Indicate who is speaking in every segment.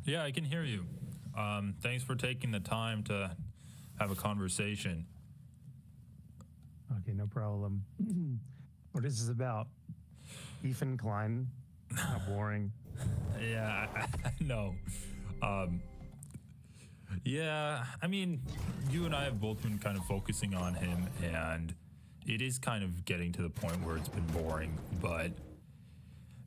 Speaker 1: Yeah, I can hear you. Thanks for taking the time to have a conversation.
Speaker 2: Okay, no problem. What is this about? Ethan Klein? How boring.
Speaker 1: Yeah, I know. Yeah, I mean, you and I have both been kind of focusing on him, and it is kind of getting to the point where it's been boring, but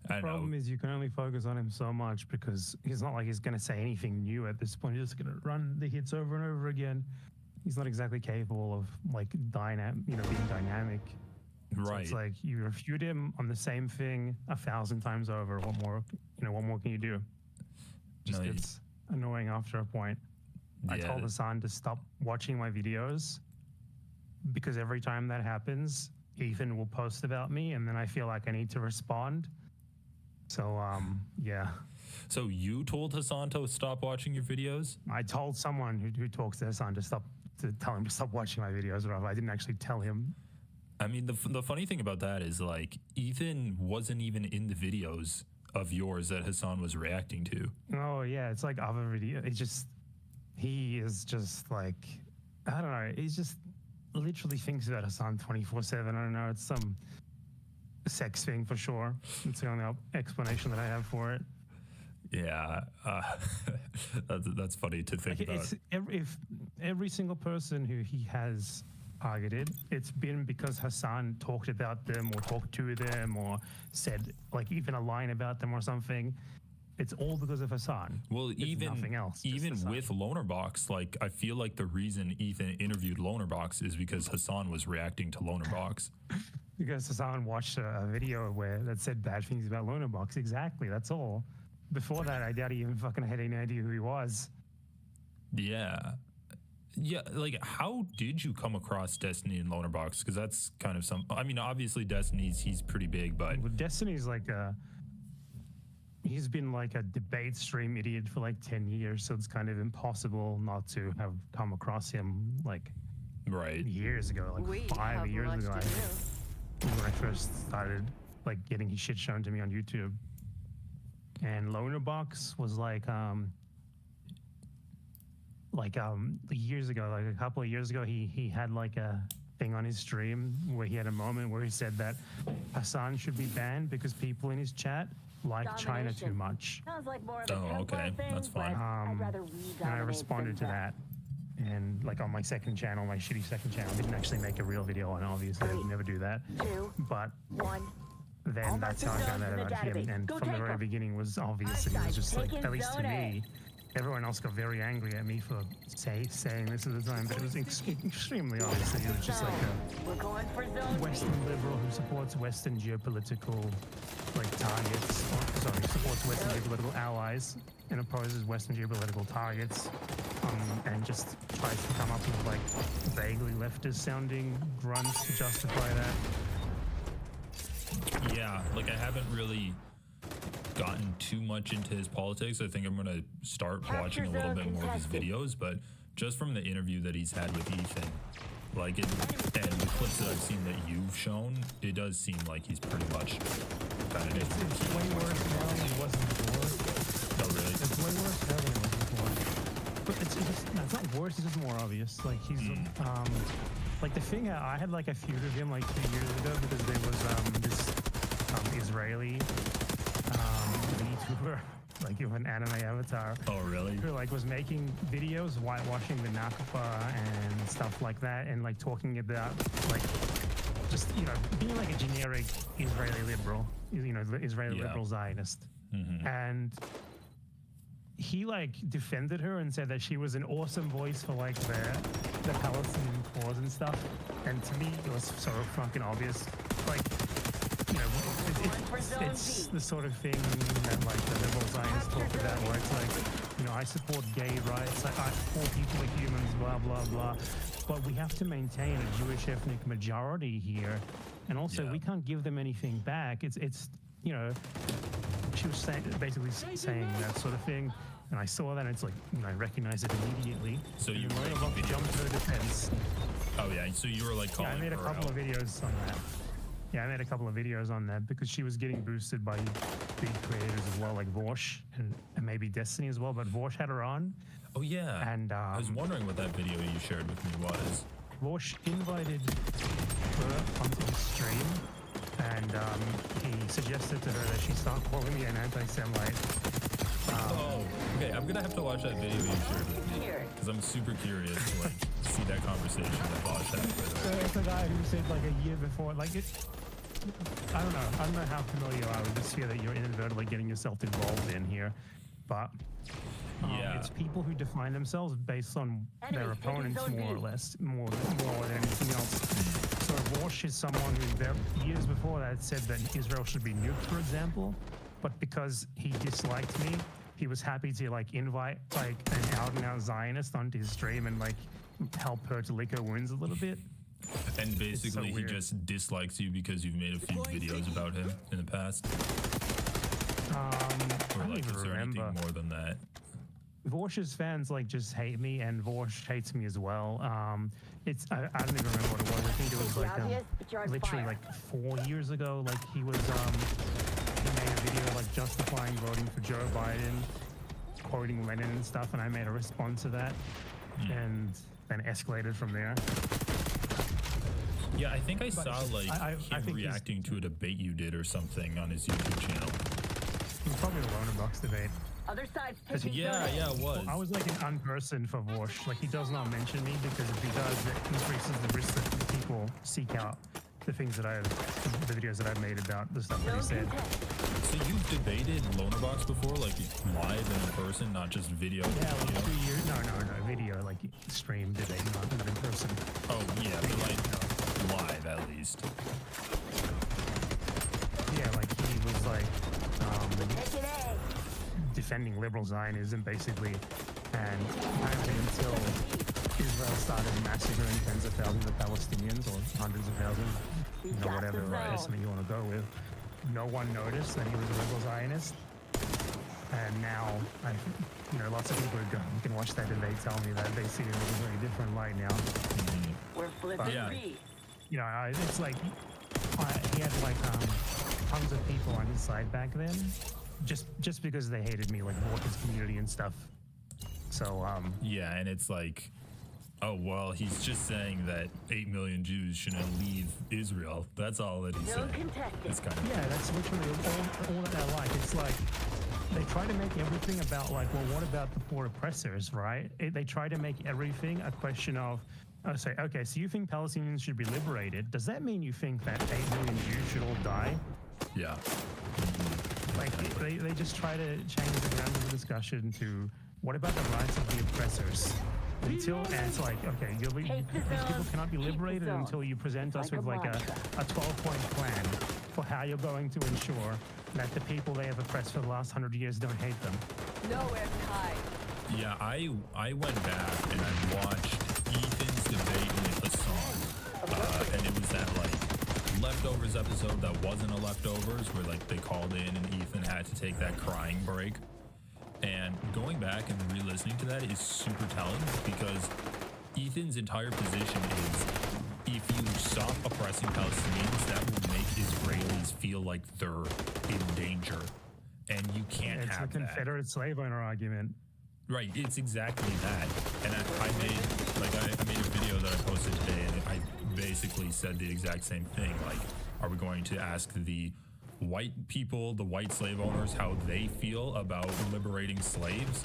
Speaker 2: The problem is you can only focus on him so much because he's not like he's going to say anything new at this point. He's just going to run the hits over and over again. He's not exactly capable of like being dynamic.
Speaker 1: Right.
Speaker 2: So it's like you refute him on the same thing 1,000 times over. What more can you do? Just gets annoying after a point. Yeah. I told Hassan to stop watching my videos because every time that happens, Ethan will post about me and then I feel like I need to respond. So, yeah.
Speaker 1: So you told Hassan to stop watching your videos?
Speaker 2: I told someone who talks to Hassan to tell him to stop watching my videos, but I didn't actually tell him.
Speaker 1: I mean, the funny thing about that is, like, Ethan wasn't even in the videos of yours that Hassan was reacting to.
Speaker 2: Oh, yeah. It's like other videos. He is just like, I don't know. He's just literally thinks about Hassan 24/7. I don't know. It's some sex thing for sure. It's the only explanation that I have for it.
Speaker 1: Yeah, that's funny to think
Speaker 2: Like,
Speaker 1: about.
Speaker 2: it's if every single person who he has targeted, it's been because Hassan talked about them or talked to them or said like even a line about them or something. It's all because of Hassan.
Speaker 1: Well,
Speaker 2: It's
Speaker 1: even
Speaker 2: nothing else. Just
Speaker 1: even
Speaker 2: Hassan.
Speaker 1: with Lonerbox, like I feel like the reason Ethan interviewed Lonerbox is because Hassan was reacting to Lonerbox.
Speaker 2: Because Hassan watched a video where that said bad things about Lonerbox. Exactly, that's all. Before that, I doubt he even fucking had any idea who he was.
Speaker 1: Yeah. Yeah, like how did you come across Destiny and Lonerbox? Because that's kind of some. I mean, obviously he's pretty big, but
Speaker 2: Well, Destiny's like he's been like a debate stream idiot for like 10 years, so it's kind of impossible not to have come across him like
Speaker 1: right.
Speaker 2: years ago, like
Speaker 3: We
Speaker 2: 5
Speaker 3: have
Speaker 2: years
Speaker 3: much
Speaker 2: ago.
Speaker 3: to do.
Speaker 2: When I first started like getting his shit shown to me on YouTube. And Lonerbox was years ago, like a couple of years ago, he had like a thing on his stream where he had a moment where he said that Hassan should be banned because people in his chat like China too
Speaker 3: Domination.
Speaker 2: much.
Speaker 3: Sounds like more of a
Speaker 1: Oh,
Speaker 3: template
Speaker 1: okay.
Speaker 3: thing,
Speaker 1: That's fine.
Speaker 3: but I'd rather
Speaker 2: And I
Speaker 3: dominate
Speaker 2: responded to
Speaker 3: than
Speaker 2: that. And like on my second channel, my shitty second channel, I didn't actually make a real video on it, obviously. I would never do that.
Speaker 3: 2,
Speaker 2: But
Speaker 3: 1.
Speaker 2: then that's how I found out about him. And from the very beginning was obvious that he was just like, at least to me, everyone else got very angry at me for saying this at the time, but it was extremely obvious that he was just like a
Speaker 3: We're going for zone
Speaker 2: Western liberal who supports Western geopolitical like targets, supports Western geopolitical allies and opposes Western geopolitical targets, and just tries to come up with like vaguely leftist sounding grunts to justify that.
Speaker 1: Yeah, like I haven't really gotten too much into his politics. I think I'm going to start watching a little bit more of his videos, but just from the interview that he's had with Ethan, like it, and the clips that I've seen that you've shown, it does seem like he's pretty much kind of
Speaker 2: It's way worse now than it was before.
Speaker 1: Oh, really?
Speaker 2: It's way worse now than it was before. But it's not worse, it's just more obvious. Like he's like the thing I had like a feud with him like 2 years ago because there was this Israeli VTuber, like with an anime avatar.
Speaker 1: Oh, really?
Speaker 2: Who like was making videos whitewashing the Nakba and stuff like that, and like talking about like just being like a generic Israeli liberal, the Israeli liberal Zionist, and he like defended her and said that she was an awesome voice for like the Palestinian cause and stuff. And to me, it was so fucking obvious, like. It's the sort of thing that like the liberal Zionists talk about where it's like, I support gay rights, all people are humans, blah, blah, blah. But we have to maintain a Jewish ethnic majority here. And also we can't give them anything back. It's she was basically saying that sort of thing. And I saw that and it's like, I recognized it immediately.
Speaker 1: So you
Speaker 2: were like jumped to her defense.
Speaker 1: Oh yeah, so you were like calling her
Speaker 2: I made a couple of videos on that. Yeah, I made a couple of videos on that because she was getting boosted by big creators as well, like Vorsh and maybe Destiny as well. But Vorsh had her on.
Speaker 1: Oh yeah.
Speaker 2: And
Speaker 1: I was wondering what that video you shared with me was.
Speaker 2: Vorsh invited her onto his stream, and he suggested to her that she start calling me an anti-Semite.
Speaker 1: Okay, I'm gonna have to watch that video you shared with me because I'm super curious to like see that conversation that Bosch had with her.
Speaker 2: It's a guy who said like a year before, like it. I don't know how familiar you are with this sphere that you're inadvertently getting yourself involved in here, but it's people who define themselves based on their opponents more or less, more than anything else. So Vorsh is someone who years before that said that Israel should be nuked, for example, but because he disliked me, he was happy to like invite like an out-and-out Zionist onto his stream and like help her to lick her wounds a little bit.
Speaker 1: And basically he just dislikes you because you've made a few videos about him in the past? Or like, is there anything more than that?
Speaker 2: Vorsh's fans like just hate me, and Vorsh hates me as well. I don't even remember what it was. I think it was like literally like 4 years ago. Like he made a video like justifying voting for Joe Biden, quoting Lenin and stuff, and I made a response to that, and then escalated from there.
Speaker 1: Yeah, I think I saw like him reacting to a debate you did or something on his YouTube channel.
Speaker 2: It was probably the Loner Box debate.
Speaker 3: Other side's taking
Speaker 1: Yeah,
Speaker 3: zone.
Speaker 1: yeah, it was.
Speaker 2: I was like an unperson for Vorsh. Like he does not mention me because if he does, it increases the risk that people seek out the things that the videos that I've made about the stuff that he said.
Speaker 1: So you've debated Lonerbox before, like live and in person, not just video?
Speaker 2: Yeah, like 2 years. No, video, like stream debate, not in person.
Speaker 1: Oh yeah, but like live at least.
Speaker 2: Yeah, like he was like defending liberal Zionism basically, and apparently until Israel started massacring tens of thousands of Palestinians or hundreds of thousands, whatever estimate you want to go with, no one noticed that he was a liberal Zionist. And now, lots of people who can watch that debate tell me that they see it in a very different light now.
Speaker 3: We're flipping
Speaker 1: Yeah.
Speaker 3: beat.
Speaker 2: It's like he had like tons of people on his side back then, just because they hated me, like his community and stuff. So
Speaker 1: yeah, and it's like, oh well, he's just saying that 8 million Jews shouldn't leave Israel. That's all that he's
Speaker 3: Zone
Speaker 1: saying.
Speaker 3: contested.
Speaker 1: It's kind of
Speaker 2: that's literally all that I like. It's like they try to make everything about like, well, what about the poor oppressors, right? They try to make everything a question of, so you think Palestinians should be liberated? Does that mean you think that 8 million Jews should all die?
Speaker 1: yeah.
Speaker 2: Like they just try to change the ground of the discussion to what about the rights of the oppressors? And it's like, okay, these people cannot be liberated until you present us with like a 12-point plan for how you're going to ensure that the people they have oppressed for the last 100 years don't hate them.
Speaker 3: Nowhere to hide.
Speaker 1: Yeah, I went back and I watched Ethan's debate with Hassan, and it was that like Leftovers episode that wasn't a Leftovers, where like they called in and Ethan had to take that crying break. And going back and re-listening to that is super telling, because Ethan's entire position is if you stop oppressing Palestinians, that will make Israelis feel like they're in danger, and you can't
Speaker 2: It's
Speaker 1: have
Speaker 2: the Confederate slave owner argument.
Speaker 1: Right, it's exactly that. And I made a video that I posted today, and I basically said the exact same thing. Like, are we going to ask the white people, the white slave owners, how they feel about liberating slaves?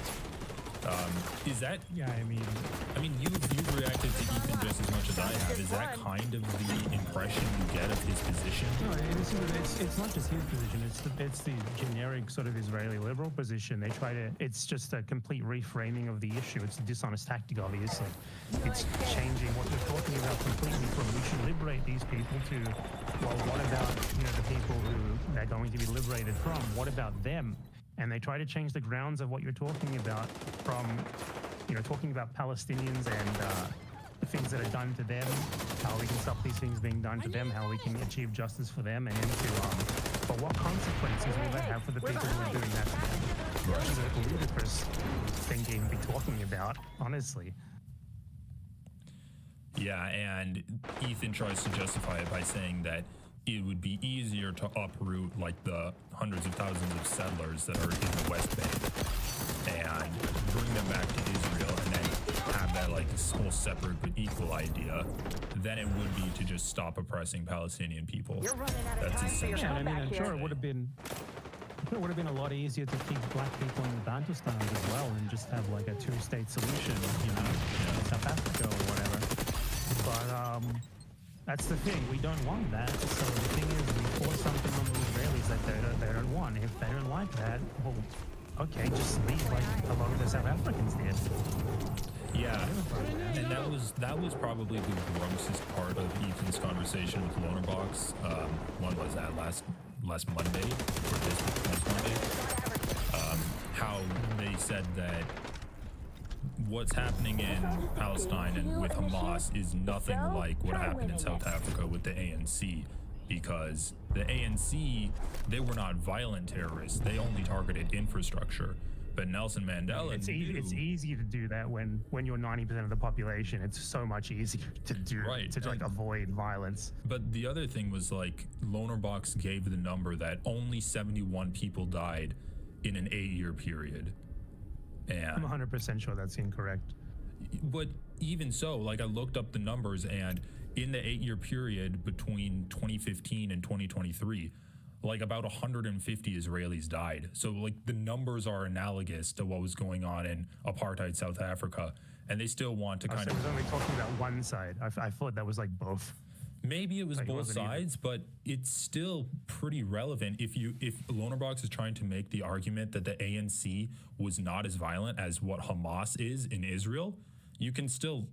Speaker 1: Is that?
Speaker 2: Yeah, I mean,
Speaker 1: you've reacted to Ethan just as much as I have. Is that kind of the impression you get of his position?
Speaker 2: No, it's not just his position. It's the generic sort of Israeli liberal position. It's just a complete reframing of the issue. It's a dishonest tactic, obviously. It's changing what we're talking about completely from we should liberate these people to, well, what about the people who they're going to be liberated from? What about them? And they try to change the grounds of what you're talking about from, talking about Palestinians and the things that are done to them, how we can stop these things being done to them, how we can achieve justice for them, and but what consequences will that have for the people who are doing that to them? Which is a ludicrous thing to even be talking about, honestly.
Speaker 1: Yeah, and Ethan tries to justify it by saying that it would be easier to uproot like the hundreds of thousands of settlers that are in the West Bank and bring them back to Israel, and then have that like whole separate but equal idea than it would be to just stop oppressing Palestinian people.
Speaker 3: You're running out of
Speaker 1: That's
Speaker 3: time for your
Speaker 1: essential.
Speaker 2: Yeah, I mean,
Speaker 3: comeback
Speaker 2: I'm
Speaker 3: here.
Speaker 2: sure it would have been a lot easier to keep black people in the Bantustan as well and just have like a two-state solution, South Africa or whatever. But that's the thing, we don't want that. So the thing is, we force something on the Israelis that they don't want. If they don't like that, well, okay, just leave like a lot of the South Africans did.
Speaker 1: Yeah, and that was probably the grossest part of Ethan's conversation with Lonerbox. When was that, last Monday, or this last Monday? How they said that what's happening in Palestine and with Hamas is nothing like what happened in South Africa with the ANC, because the ANC, they were not violent terrorists. They only targeted infrastructure. But Nelson Mandela
Speaker 2: It's easy to do that when you're 90% of the population. It's so much easier to do,
Speaker 1: Right,
Speaker 2: to like avoid violence.
Speaker 1: But the other thing was like Lonerbox gave the number that only 71 people died in an 8-year period. And
Speaker 2: I'm 100% sure that's incorrect.
Speaker 1: but even so, like I looked up the numbers, and in the 8-year period between 2015 and 2023, like about 150 Israelis died. So like the numbers are analogous to what was going on in apartheid South Africa, and they still want to kind
Speaker 2: of. So it was only talking about one side. I thought that was like both.
Speaker 1: Maybe it was both sides, but it's still pretty relevant if Lonerbox is trying to make the argument that the ANC was not as violent as what Hamas is in Israel. You can still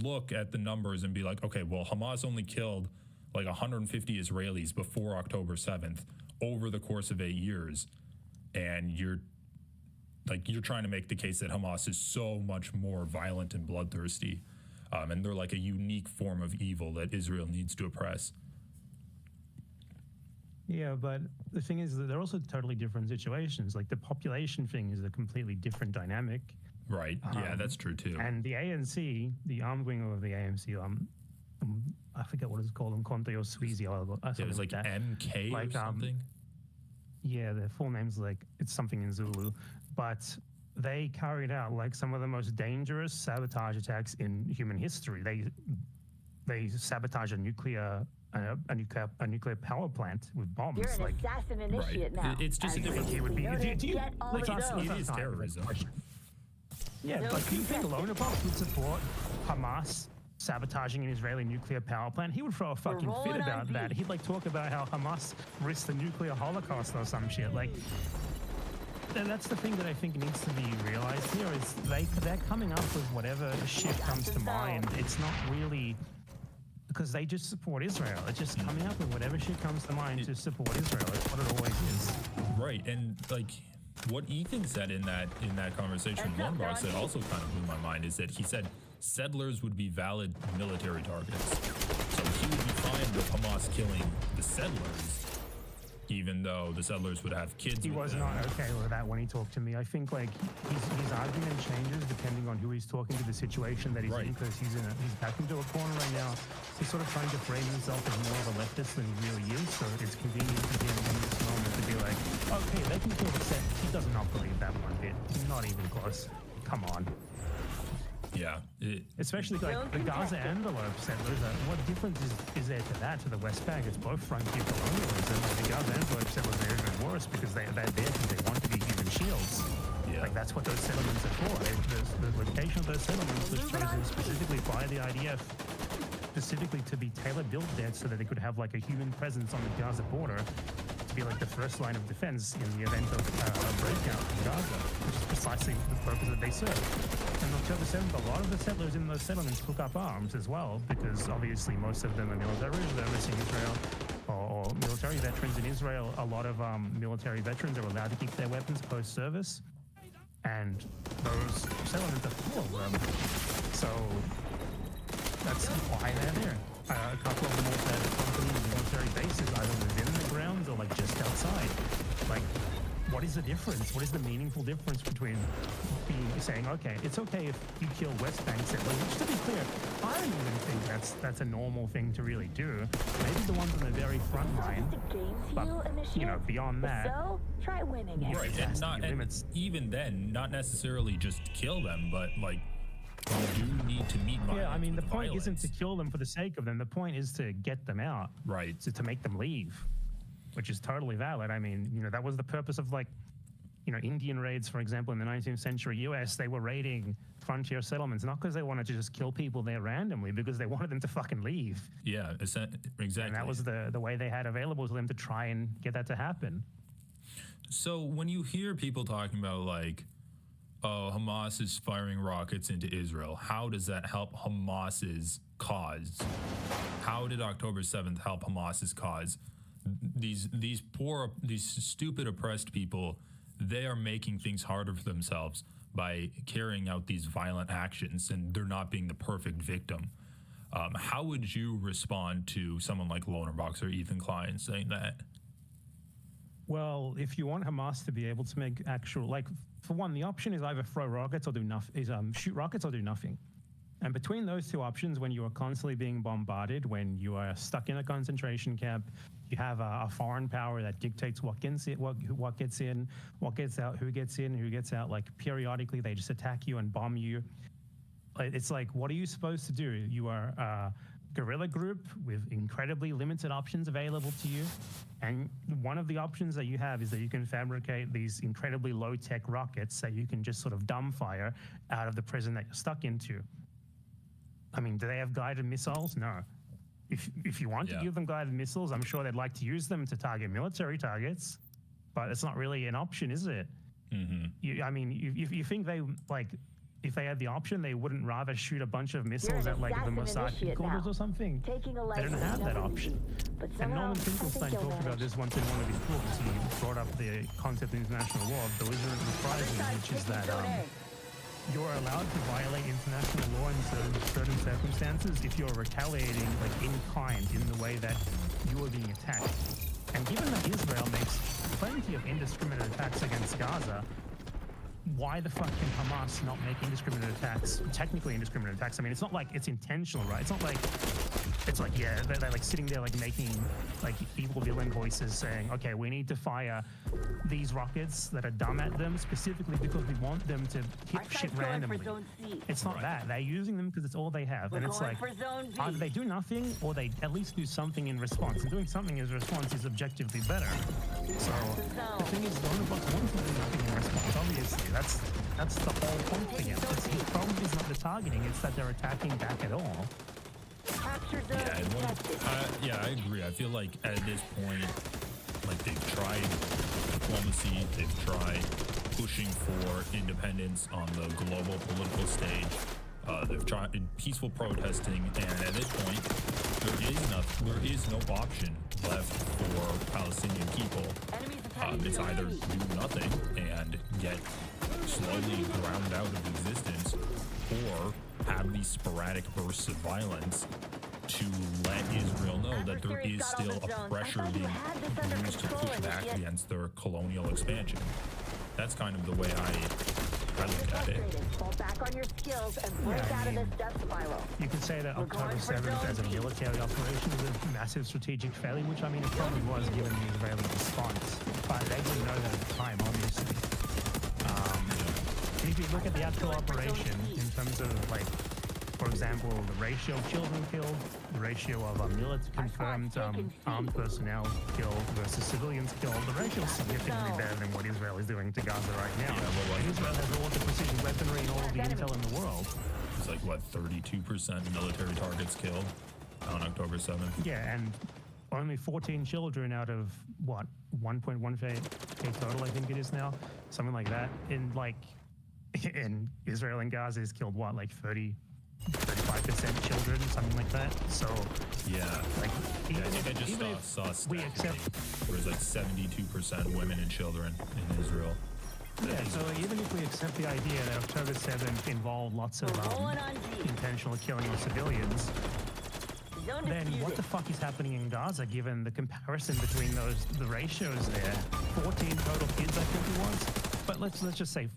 Speaker 1: look at the numbers and be like, okay, well, Hamas only killed like 150 Israelis before October 7th over the course of 8 years. And you're trying to make the case that Hamas is so much more violent and bloodthirsty. And they're like a unique form of evil that Israel needs to oppress.
Speaker 2: Yeah, but the thing is that they're also totally different situations. Like the population thing is a completely different dynamic.
Speaker 1: Right. Yeah, that's true too.
Speaker 2: And the ANC, the armed wing of the ANC, I forget what it's called, Mkonto or Sweezy or something
Speaker 1: it was like
Speaker 2: that.
Speaker 1: MK
Speaker 2: like,
Speaker 1: or something.
Speaker 2: Yeah, their full name's like, it's something in Zulu. But they carried out like some of the most dangerous sabotage attacks in human history. They sabotage a nuclear power plant with bombs.
Speaker 3: You're an assassin initiate now.
Speaker 1: It's just a different.
Speaker 2: It would be.
Speaker 1: It is terrorism.
Speaker 2: Yeah, but do you think Lonerbox would support Hamas sabotaging an Israeli nuclear power plant? He would throw a fucking fit about that. He'd like talk about how Hamas risked the nuclear holocaust or some shit. Like, that's the thing that I think needs to be realized here is they're coming up with whatever shit comes to mind. It's not really because they just support Israel. It's just coming up with whatever shit comes to mind to support Israel. It's what it always is.
Speaker 1: Right, and like what Ethan said in that conversation with Lonerbox that also kind of blew my mind is that he said settlers would be valid military targets. So he would be fine with Hamas killing the settlers, even though the settlers would have kids.
Speaker 2: He was not okay with that when he talked to me. I think like his argument changes depending on who he's talking to, the situation that he's in, because he's back into a corner right now. He's sort of trying to frame himself as more of a leftist than he really is. So it's convenient for him in this moment to be like, okay, they can kill the set. He does not believe that one bit. Not even close. Come on.
Speaker 1: Yeah.
Speaker 2: Especially like the Gaza envelope settlers. What difference is there to that, to the West Bank? It's both frontier colonialism. And the Gaza envelope settlers are even worse because they're there because they want to be human shields. Yeah. Like that's what those settlements are for. The location of those settlements was chosen specifically by the IDF, specifically to be tailor-built there so that they could have like a human presence on the Gaza border, to be like the first line of defense in the event of a breakout in Gaza, which is precisely the purpose that they serve. And on October 7th, a lot of the settlers in those settlements took up arms as well, because obviously most of them are military reservists in Israel or military veterans in Israel. A lot of military veterans are allowed to keep their weapons post-service, and those settlements are full of them. So that's why they're there. A couple of them also have company military bases either within the grounds or like just outside. Like, what is the difference? What is the meaningful difference between saying, okay, it's okay if you kill West Bank settlers, which to be clear, I don't even think that's a normal thing to really do. Maybe the ones on the very front line, but you know, beyond that.
Speaker 3: So try winning it.
Speaker 1: Right, and even then, not necessarily just kill them, but like you do need to meet violence.
Speaker 2: Yeah, I mean, the point
Speaker 1: violence.
Speaker 2: isn't to kill them for the sake of them. The point is to get them out.
Speaker 1: Right.
Speaker 2: To make them leave, which is totally valid. I mean, you know, that was the purpose of like, you know, Indian raids, for example, in the 19th century US, they were raiding frontier settlements, not because they wanted to just kill people there randomly, because they wanted them to fucking leave.
Speaker 1: Yeah, exactly.
Speaker 2: And that was the way they had available to them to try and get that to happen.
Speaker 1: So when you hear people talking about like, oh, Hamas is firing rockets into Israel, how does that help Hamas's cause? How did October 7th help Hamas's cause? These stupid oppressed people, they are making things harder for themselves by carrying out these violent actions, and they're not being the perfect victim. How would you respond to someone like Lonerbox or Ethan Klein saying that?
Speaker 2: Well, if you want Hamas to be able to make actual, like, for one, the option is either throw rockets or do nothing, shoot rockets or do nothing. And between those two options, when you are constantly being bombarded, when you are stuck in a concentration camp, you have a foreign power that dictates what gets in, what gets in, what gets out, who gets in, who gets out. Like periodically, they just attack you and bomb you. It's like, what are you supposed to do? You are guerrilla group with incredibly limited options available to you. And one of the options that you have is that you can fabricate these incredibly low-tech rockets that you can just sort of dumbfire out of the prison that you're stuck into. I mean, do they have guided missiles? No. If you want to give them guided missiles, I'm sure they'd like to use them to target military targets, but it's not really an option, is it? I mean, you think they, like, if they had the option, they wouldn't rather shoot a bunch of missiles at, like, the Mossad headquarters or something? They don't have that option. And Norman Finkelstein talked about this once in one of his books. He brought up the concept of international law of belligerent reprisal, which is that you're allowed to violate international law in certain circumstances if you're retaliating, like, in kind, in the way that you are being attacked. And given that Israel makes plenty of indiscriminate attacks against Gaza, why the fuck can Hamas not make indiscriminate attacks, technically indiscriminate attacks? I mean, it's not like it's intentional, right? It's not like, it's like, yeah, they're like sitting there like making like evil villain voices saying, okay, we need to fire these rockets that are dumb at them specifically because we want them to hit shit randomly. It's not that. They're using them because it's all they have. And it's like, either they do nothing or they at least do something in response. And doing something in response is objectively better. So the thing is, the only box wants to do nothing in response, obviously. That's the whole point for him. The problem is not the targeting, it's that they're attacking back at all.
Speaker 1: Yeah, I agree. I feel like at this point, like, they've tried diplomacy, they've tried pushing for independence on the global political stage. They've tried peaceful protesting, and at this point, there is no option left for Palestinian people. It's either do nothing and get slowly ground out of existence, or have these sporadic bursts of violence to let Israel know that there is still a pressure being used to push back against their colonial expansion. That's kind of the way I look at it.
Speaker 3: Fall back on your skills and break out of this death spiral.
Speaker 2: You could say that October 7th as a military operation is a massive strategic failure, which I mean it probably was given the Israeli response, but they didn't know that at the time, obviously. If you look at the actual operation in terms of, like, for example, the ratio of children killed, the ratio of confirmed armed personnel killed versus civilians killed, the ratio is significantly better than what Israel is doing to Gaza right now. Israel has all the precision weaponry and all of the intel in the world.
Speaker 1: It's like, what, 32% military targets killed on October 7th?
Speaker 2: Yeah, and only 14 children out of, what, 1.1K total, I think it is now? Something like that. In Israel and Gaza is killed, what, like 35% children, something like that. So
Speaker 1: yeah,
Speaker 2: like
Speaker 1: I think I just saw
Speaker 2: we accept
Speaker 1: there was like 72% women and children in Israel.
Speaker 2: Yeah, so even if we accept the idea that October 7th involved lots of intentional killing of civilians, then what the fuck is happening in Gaza given the comparison between the ratios there? 14 total kids, I think it was. But let's just say,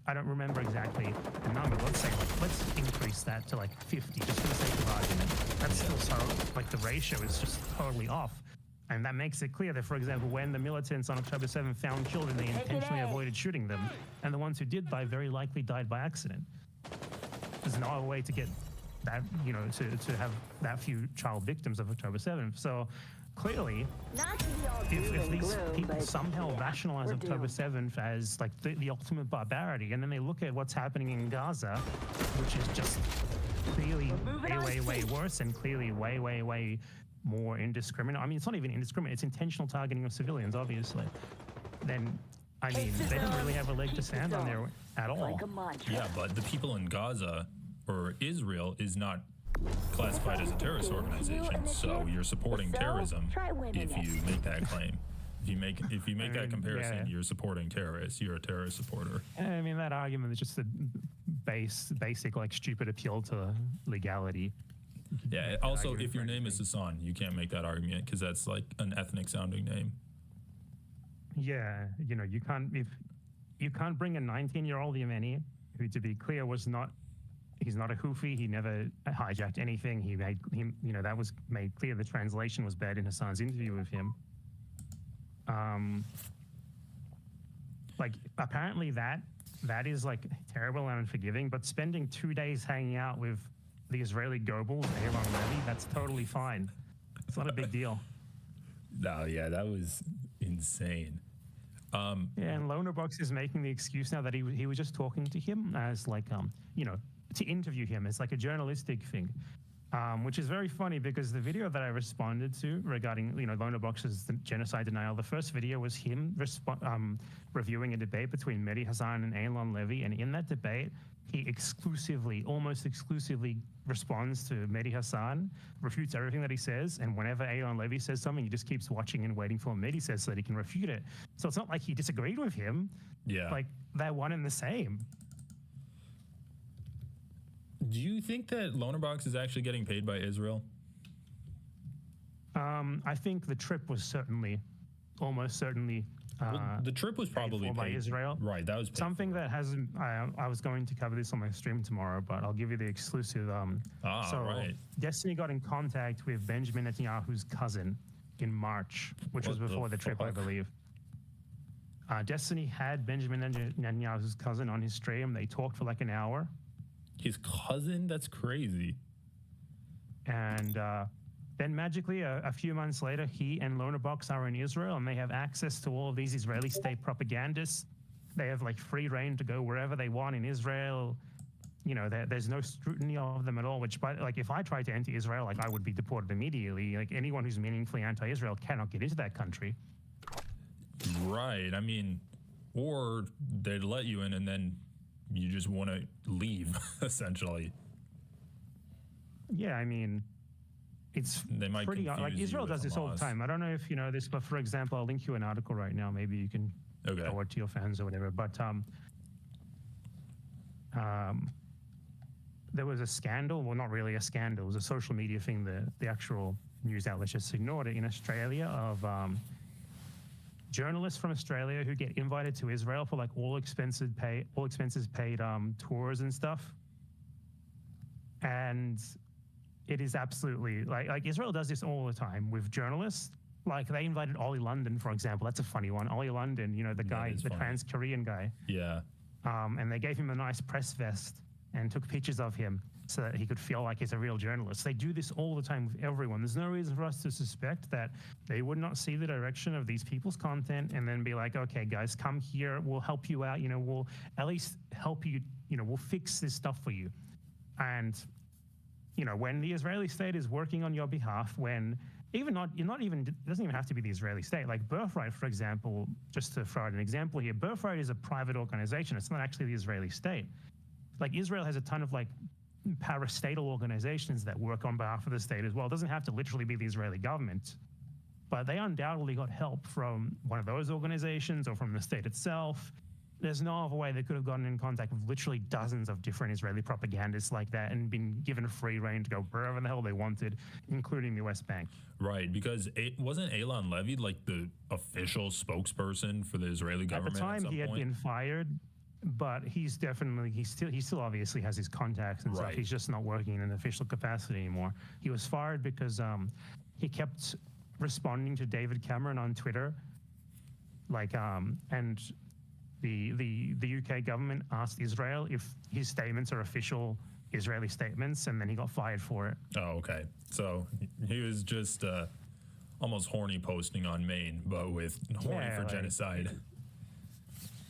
Speaker 2: I don't remember exactly the number. Let's say, let's increase that to like 50, just for the sake of argument. That's still so, like, the ratio is just totally off. And that makes it clear that, for example, when the militants on October 7th found children, they intentionally avoided shooting them. And the ones who did die very likely died by accident. There's no other way to get that, you know, to have that few child victims of October 7th. So clearly, if these people somehow rationalize October 7th as like the ultimate barbarity, and then they look at what's happening in Gaza, which is just clearly way worse and clearly way more indiscriminate. I mean, it's not even indiscriminate, it's intentional targeting of civilians, obviously. Then, I mean, they don't really have a leg to stand on there at all.
Speaker 1: Yeah, but the people in Gaza, or Israel, is not classified as a terrorist organization, so you're supporting terrorism if you make that claim. If you make that comparison, you're supporting terrorists. You're a terrorist supporter.
Speaker 2: I mean, that argument is just a basic, like, stupid appeal to legality.
Speaker 1: Yeah. Also, if your name is Hassan, you can't make that argument because that's like an ethnic-sounding name.
Speaker 2: Yeah, you know, you can't bring a 19-year-old Yemeni who, to be clear, he's not a Houthi. He never hijacked anything. That was made clear. The translation was bad in Hassan's interview with him. Like, apparently that is like terrible and unforgiving, but spending 2 days hanging out with the Israeli Goebbels, Aaron Levy, that's totally fine. It's not a big deal.
Speaker 1: No, yeah, that was insane.
Speaker 2: Yeah, and Lonerbox is making the excuse now that he was just talking to him as like, you know, to interview him. It's like a journalistic thing, which is very funny because the video that I responded to regarding, you know, Lonerbox's genocide denial, the first video was him reviewing a debate between Mehdi Hassan and Elon Levy. And in that debate, he almost exclusively responds to Mehdi Hassan, refutes everything that he says, and whenever Elon Levy says something, he just keeps watching and waiting for what Mehdi says so that he can refute it. So it's not like he disagreed with him.
Speaker 1: Yeah.
Speaker 2: Like, they're one and the same.
Speaker 1: Do you think that Lonerbox is actually getting paid by Israel?
Speaker 2: I think the trip was almost certainly
Speaker 1: Well, the trip was probably
Speaker 2: paid for by Israel.
Speaker 1: Right, that was paid
Speaker 2: something that hasn't. I was going to cover this on my stream tomorrow, but I'll give you the exclusive.
Speaker 1: Right.
Speaker 2: Destiny got in contact with Benjamin Netanyahu's cousin in March, which was before the trip, I believe. Destiny had Benjamin Netanyahu's cousin on his stream. They talked for like an hour.
Speaker 1: His cousin? That's crazy.
Speaker 2: And then magically, a few months later, he and Lonerbox are in Israel, and they have access to all of these Israeli state propagandists. They have like free reign to go wherever they want in Israel. You know, there's no scrutiny of them at all. Which, like, if I tried to enter Israel, like, I would be deported immediately. Like, anyone who's meaningfully anti-Israel cannot get into that country.
Speaker 1: Right. I mean, or they'd let you in, and then you just want to leave, essentially.
Speaker 2: Yeah, I mean, it's pretty like Israel does this all the time. I don't know if you know this, but for example, I'll link you an article right now. Maybe you can forward to your fans or whatever. But there was a scandal. Well, not really a scandal. It was a social media thing. The actual news outlets just ignored it in Australia of journalists from Australia who get invited to Israel for like all expenses paid tours and stuff. And it is absolutely like Israel does this all the time with journalists. Like they invited Ollie London, for example. That's a funny one. Ollie London, you know, the guy, the trans-Korean guy.
Speaker 1: Yeah.
Speaker 2: And they gave him a nice press vest and took pictures of him so that he could feel like he's a real journalist. They do this all the time with everyone. There's no reason for us to suspect that they would not see the direction of these people's content and then be like, okay, guys, come here. We'll help you out. You know, we'll at least help you. You know, we'll fix this stuff for you. And you know, when the Israeli state is working on your behalf, when it doesn't even have to be the Israeli state. Like Birthright, for example, just to throw out an example here, Birthright is a private organization. It's not actually the Israeli state. Like Israel has a ton of like parastatal organizations that work on behalf of the state as well. It doesn't have to literally be the Israeli government, but they undoubtedly got help from one of those organizations or from the state itself. There's no other way they could have gotten in contact with literally dozens of different Israeli propagandists like that and been given free reign to go wherever the hell they wanted, including the West Bank.
Speaker 1: Right, because it wasn't Elon Levy like the official spokesperson for the Israeli government.
Speaker 2: At the time, he had been fired, but he still obviously has his contacts and stuff. He's just not working in an official capacity anymore. He was fired because he kept responding to David Cameron on Twitter, like and. The UK government asked Israel if his statements are official Israeli statements, and then he got fired for it.
Speaker 1: Oh, okay. So he was just almost horny posting on Maine, but with horny for genocide.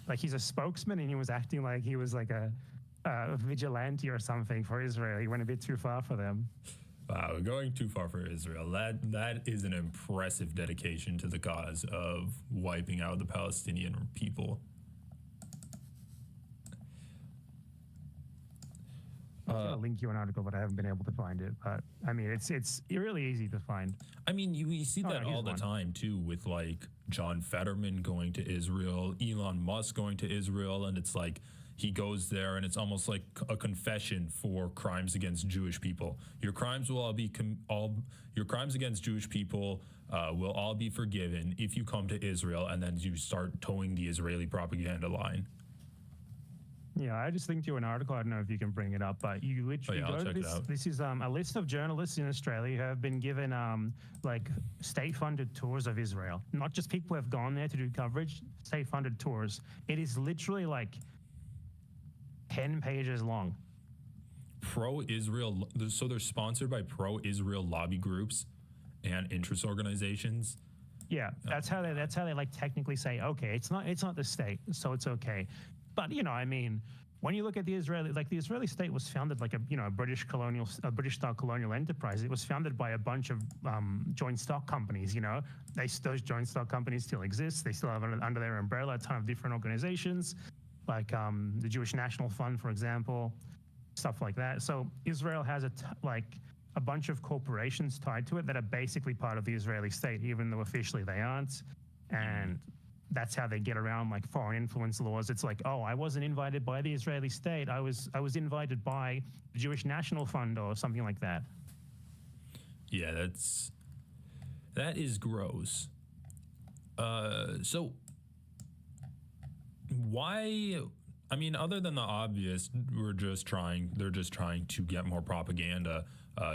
Speaker 2: Like he's a spokesman, and he was acting like he was like a vigilante or something for Israel. He went a bit too far for them.
Speaker 1: Wow, going too far for Israel. That is an impressive dedication to the cause of wiping out the Palestinian people.
Speaker 2: I'll link you an article, but I haven't been able to find it. But I mean, it's really easy to find.
Speaker 1: I mean, you see that all the time too, with like John Fetterman going to Israel, Elon Musk going to Israel, and it's like he goes there, and it's almost like a confession for crimes against Jewish people. Your crimes will your crimes against Jewish people will all be forgiven if you come to Israel, and then you start towing the Israeli propaganda line.
Speaker 2: Yeah, I just linked you an article. I don't know if you can bring it up, but you literally go to this. This is a list of journalists in Australia who have been given like state-funded tours of Israel. Not just people who have gone there to do coverage, state-funded tours. It is literally like 10 pages long.
Speaker 1: pro-Israel, so they're sponsored by pro-Israel lobby groups and interest organizations.
Speaker 2: Yeah, that's how they like technically say, okay, it's not the state, so it's okay. But I mean, when you look at the Israeli state was founded like a British style colonial enterprise. It was founded by a bunch of joint stock companies. Those joint stock companies still exist. They still have under their umbrella a ton of different organizations, like the Jewish National Fund, for example, stuff like that. So Israel has a bunch of corporations tied to it that are basically part of the Israeli state, even though officially they aren't. And that's how they get around like foreign influence laws. It's like, oh, I wasn't invited by the Israeli state. I was invited by the Jewish National Fund or something like that.
Speaker 1: Yeah, that is gross. So why? I mean, other than the obvious, they're just trying to get more propaganda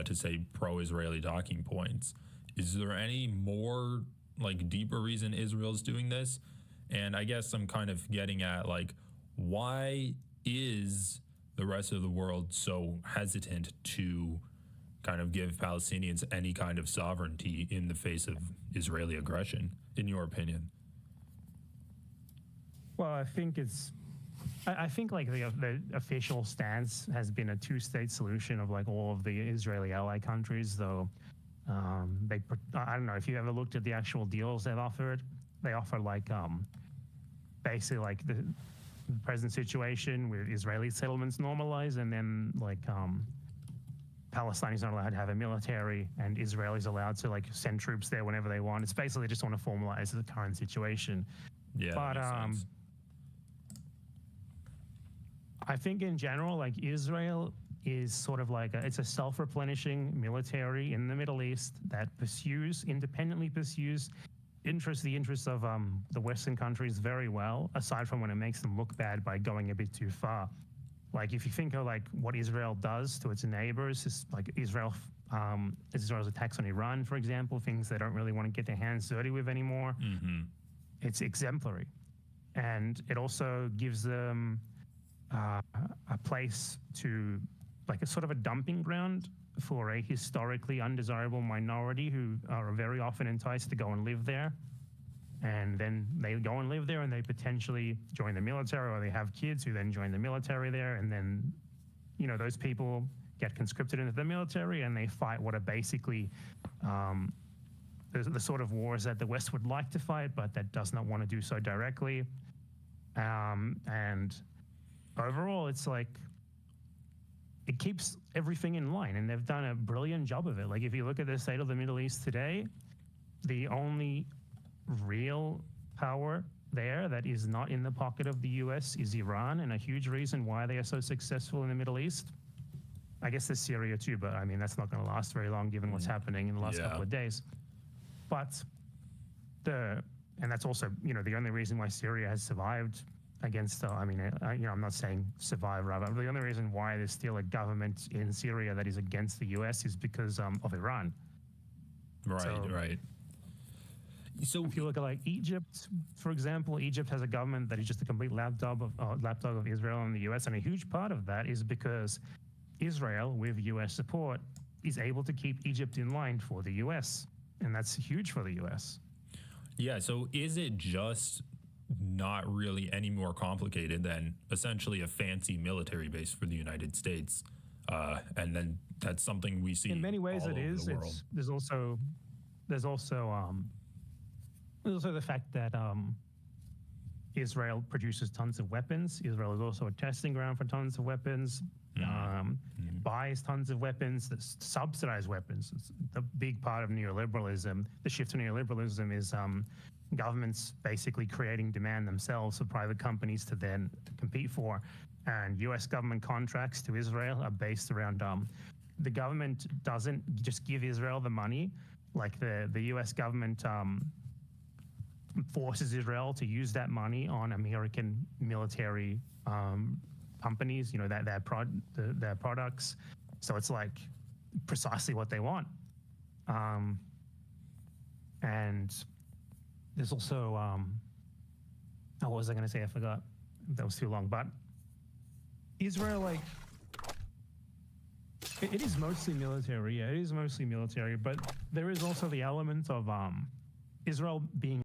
Speaker 1: to say pro-Israeli talking points. Is there any more like deeper reason Israel's doing this? And I guess I'm kind of getting at like, why is the rest of the world so hesitant to kind of give Palestinians any kind of sovereignty in the face of Israeli aggression, in your opinion?
Speaker 2: Well, I think like the official stance has been a two-state solution of like all of the Israeli ally countries, though. I don't know if you ever looked at the actual deals they've offered. They offer like basically like the present situation where Israeli settlements normalize, and then like Palestine is not allowed to have a military, and Israel is allowed to like send troops there whenever they want. It's basically they just want to formalize the current situation.
Speaker 1: Yeah,
Speaker 2: but
Speaker 1: that makes sense.
Speaker 2: I think in general, like Israel is sort of like it's a self-replenishing military in the Middle East that independently pursues the interests of the Western countries very well, aside from when it makes them look bad by going a bit too far. Like if you think of like what Israel does to its neighbors, it's like Israel's attacks on Iran, for example, things they don't really want to get their hands dirty with anymore.
Speaker 1: Mm-hmm.
Speaker 2: It's exemplary. And it also gives them a place to like a sort of a dumping ground for a historically undesirable minority who are very often enticed to go and live there. And then they go and live there and they potentially join the military, or they have kids who then join the military there. And then, those people get conscripted into the military and they fight what are basically the sort of wars that the West would like to fight, but that does not want to do so directly. And overall, it's like, it keeps everything in line, and they've done a brilliant job of it. Like if you look at the state of the Middle East today, the only real power there that is not in the pocket of the US is Iran, and a huge reason why they are so successful in the Middle East. I guess there's Syria too, but I mean, that's not going to last very long given what's happening in the last couple of days. But and that's also, the only reason why Syria has survived against, I'm not saying survive, rather. The only reason why there's still a government in Syria that is against the US is because of Iran.
Speaker 1: Right. So
Speaker 2: if you look at like Egypt, for example, Egypt has a government that is just a complete lapdog of Israel and the US, and a huge part of that is because Israel, with US support, is able to keep Egypt in line for the US, and that's huge for the US.
Speaker 1: Yeah, so is it just not really any more complicated than essentially a fancy military base for the United States? And then that's something we see
Speaker 2: in many ways
Speaker 1: all
Speaker 2: it
Speaker 1: over
Speaker 2: is.
Speaker 1: the world.
Speaker 2: There's also the fact that Israel produces tons of weapons. Israel is also a testing ground for tons of weapons. Buys tons of weapons, that subsidize weapons. It's the big part of neoliberalism. The shift to neoliberalism is governments basically creating demand themselves for private companies to then compete for. And US government contracts to Israel are based around the government doesn't just give Israel the money. Like the US government forces Israel to use that money on American military companies, their products. So it's like precisely what they want. And there's also, what was I going to say? I forgot. That was too long. But Israel, like, It is mostly military. Yeah, it is mostly military, but there is also the element of Israel being